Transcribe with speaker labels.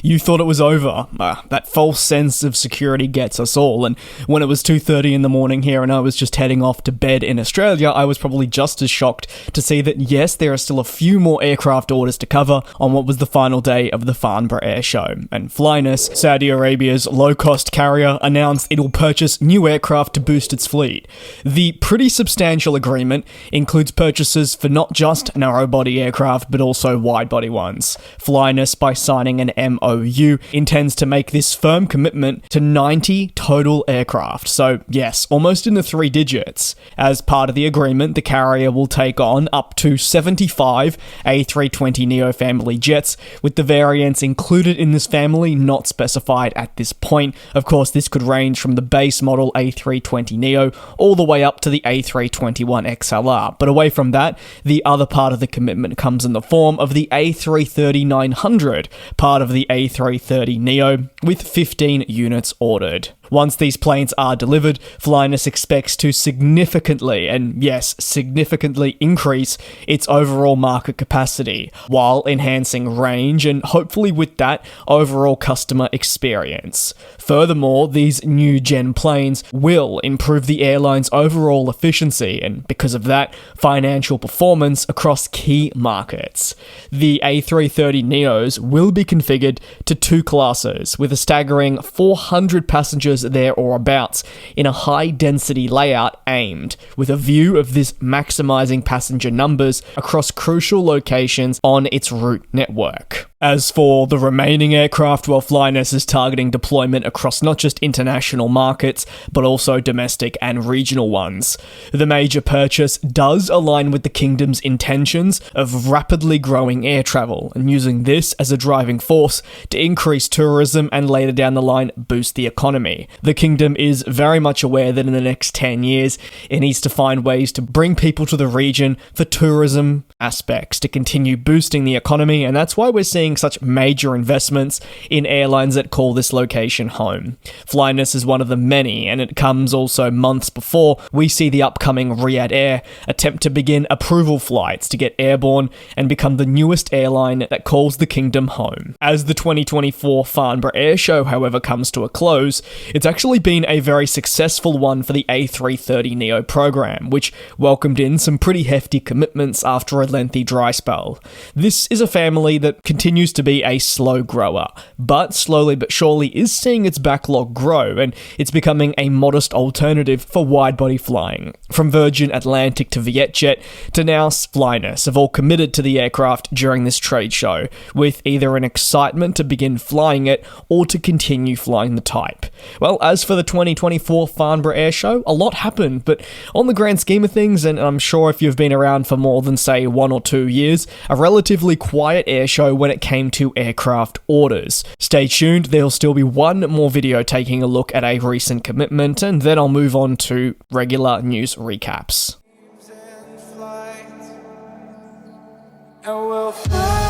Speaker 1: You thought it was over. That false sense of security gets us all, and when it was 2:30 in the morning here and I was just heading off to bed in Australia, I was probably just as shocked to see that yes, there are still a few more aircraft orders to cover on what was the final day of the Farnborough Air Show. And flynas, Saudi Arabia's low-cost carrier, announced it will purchase new aircraft to boost its fleet. The pretty substantial agreement includes purchases for not just narrow-body aircraft, but also wide-body ones. Flynas, by signing an MOU, intends to make this firm commitment to 90 total aircraft. So yes, almost in the 3 digits. As part of the agreement, the carrier will take on up to 75 A320neo family jets, with the variants included in this family not specified at this point. Of course, this could range from the base model A320neo all the way up to the A321XLR. But away from that, the other part of the commitment comes in the form of the A330-900, part of the A330neo, with 15 units ordered. Once these planes are delivered, Flynas expects to significantly, and yes, significantly increase its overall market capacity, while enhancing range and hopefully with that, overall customer experience. Furthermore, these new gen planes will improve the airline's overall efficiency and, because of that, financial performance across key markets. The A330neos will be configured to 2 classes, with a staggering 400 passengers there or abouts in a high-density layout aimed with a view of this maximizing passenger numbers across crucial locations on its route network. As for the remaining aircraft, well, Flynas is targeting deployment across not just international markets, but also domestic and regional ones. The major purchase does align with the Kingdom's intentions of rapidly growing air travel, and using this as a driving force to increase tourism and later down the line boost the economy. The Kingdom is very much aware that in the next 10 years, it needs to find ways to bring people to the region for tourism aspects to continue boosting the economy, and that's why we're seeing such major investments in airlines that call this location home. Flynas is one of the many, and it comes also months before we see the upcoming Riyadh Air attempt to begin approval flights to get airborne and become the newest airline that calls the Kingdom home. As the 2024 Farnborough Air Show, however, comes to a close, it's actually been a very successful one for the A330neo program, which welcomed in some pretty hefty commitments after a lengthy dry spell. This is a family that continues to be a slow grower, but slowly but surely is seeing its backlog grow, and it's becoming a modest alternative for wide-body flying. From Virgin Atlantic to Vietjet to now Flynas have all committed to the aircraft during this trade show, with either an excitement to begin flying it or to continue flying the type. Well, as for the 2024 Farnborough Air Show, a lot happened, but on the grand scheme of things, and I'm sure if you've been around for more than, say, 1 or 2 years, a relatively quiet air show when it came to aircraft orders. Stay tuned, there'll still be one more video taking a look at a recent commitment, and then I'll move on to regular news recaps.
Speaker 2: And we'll fly.